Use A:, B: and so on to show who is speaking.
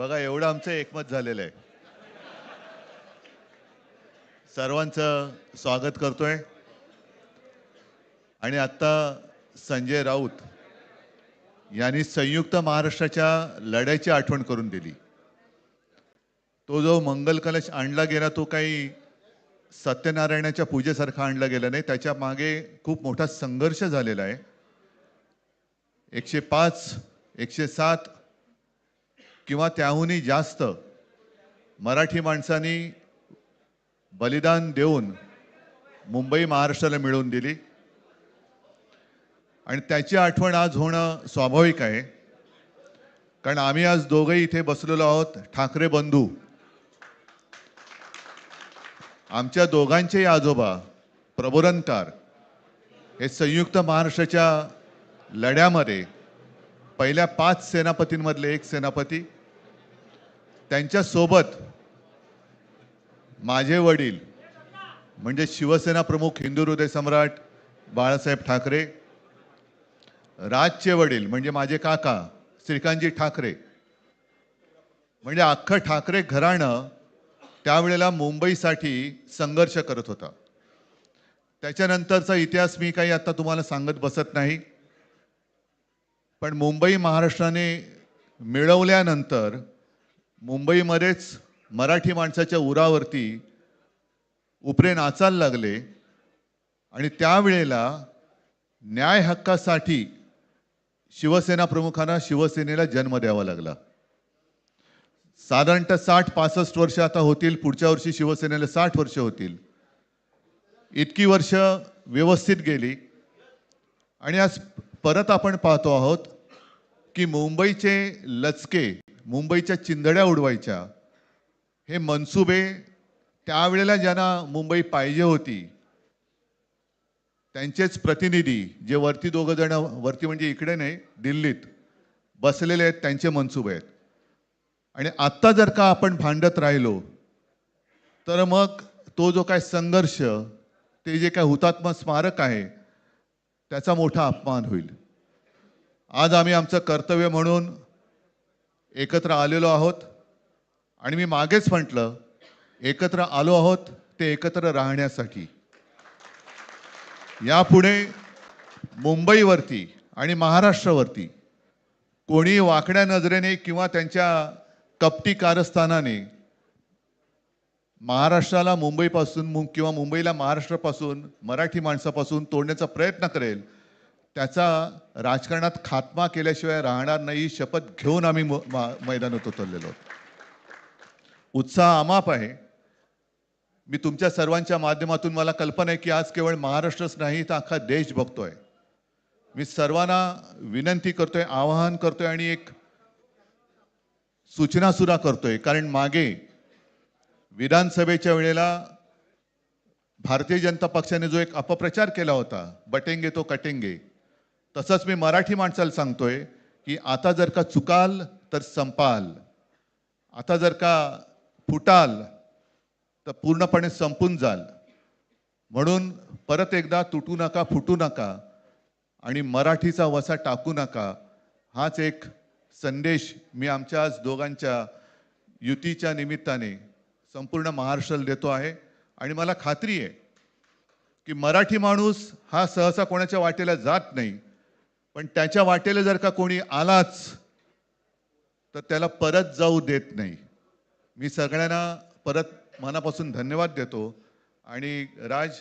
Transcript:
A: बघा एवढं आमचं एकमत झालेलं आहे. सर्वांचं स्वागत करतोय. आणि आता संजय राऊत यांनी संयुक्त महाराष्ट्राच्या लढ्याची आठवण करून दिली. तो जो मंगल कलश आणला गेला तो काही सत्यनारायणाच्या पूजेसारखा आणला गेला नाही. त्याच्या मागे खूप मोठा संघर्ष झालेला आहे. 105, 107 किंवा त्याहूनही जास्त मराठी माणसांनी बलिदान देऊन मुंबई महाराष्ट्राला मिळवून दिली. आणि त्याची आठवण आज होणं स्वाभाविक आहे. कारण आम्ही आज दोघंही इथे बसलेलो आहोत, ठाकरे बंधू. आमच्या दोघांचेही आजोबा प्रबोधनकार हे संयुक्त महाराष्ट्राच्या लढ्यामध्ये पहिल्या 5 सेनापतींमधले एक सेनापती. त्यांच्यासोबत माझे वडील म्हणजे शिवसेना प्रमुख हिंदू हृदय सम्राट बाळासाहेब ठाकरे, राजचे वडील म्हणजे माझे काका श्रीकांतजी ठाकरे, म्हणजे अख्खं ठाकरे घराणं त्यावेळेला मुंबईसाठी संघर्ष करत होता. त्याच्यानंतरचा इतिहास मी काही आता तुम्हाला सांगत बसत नाही. पण मुंबई महाराष्ट्राने मिळवल्यानंतर मुंबईमध्येच मराठी माणसाच्या उरावरती उपरे नाचायला लागले. आणि त्यावेळेला न्याय हक्कासाठी शिवसेना प्रमुखांना शिवसेनेला जन्म द्यावा लागला. साधारणतः 60-65 वर्ष आता होतील. पुढच्या वर्षी शिवसेनेला 60 वर्ष होतील. इतकी वर्ष व्यवस्थित गेली. आणि आज परत आपण पाहतो आहोत की मुंबईचे लचके, मुंबईच्या चिंधड्या उडवायच्या हे मनसुबे त्यावेळेला ज्यांना मुंबई पाहिजे होती त्यांचेच प्रतिनिधी, जे वरती दोघं जण, वरती म्हणजे इकडे नाही दिल्लीत बसलेले आहेत, त्यांचे मनसुबे आहेत. आणि आत्ता जर का आपण भांडत राहिलो तर मग तो जो काय संघर्ष, ते जे काय हुतात्मा स्मारक आहे त्याचा मोठा अपमान होईल. आज आम्ही आमचं कर्तव्य म्हणून एकत्र आलेलो आहोत. आणि मी मागेच म्हटलं, एकत्र आलो आहोत ते एकत्र राहण्यासाठी. यापुढे मुंबईवरती आणि महाराष्ट्रावरती कोणी वाकड्या नजरेने किंवा त्यांच्या कपटी कारस्थानाने महाराष्ट्राला मुंबईपासून किंवा मुंबईला महाराष्ट्रापासून, मराठी माणसापासून तोडण्याचा प्रयत्न करेल, त्याचा राजकारणात खात्मा केल्याशिवाय राहणार नाही. शपथ घेऊन आम्ही मैदानात उतरलेलो आहोत. उत्साह अमाप आहे. मी तुमच्या सर्वांच्या माध्यमातून, मला कल्पना आहे की आज केवळ महाराष्ट्रच नाही तर अख्खा देश बघतोय. मी सर्वांना विनंती करतोय, आवाहन करतोय आणि एक सूचना सुद्धा करतोय. कारण मागे विधानसभेच्या वेळेला भारतीय जनता पक्षाने जो एक अपप्रचार केला होता, बटेंगे तो कटेंगे, तसंच मी मराठी माणसाला सांगतोय की आता जर का चुकाल तर संपाल, आता जर का फुटाल तर पूर्णपणे संपून जाल. म्हणून परत एकदा तुटू नका, फुटू नका आणि मराठीचा वसा टाकू नका, हाच एक संदेश मी आमच्या आज दोघांच्या युतीच्या निमित्ताने संपूर्ण महाराष्ट्राला देतो आहे. आणि मला खात्री आहे की मराठी माणूस हा सहसा कोणाच्या वाटेला जात नाही, पण त्याच्या वाटेला जर का कोणी आलाच तर त्याला परत जाऊ देत नाही. मी सगळ्यांना परत मनापासून धन्यवाद देतो. आणि राज,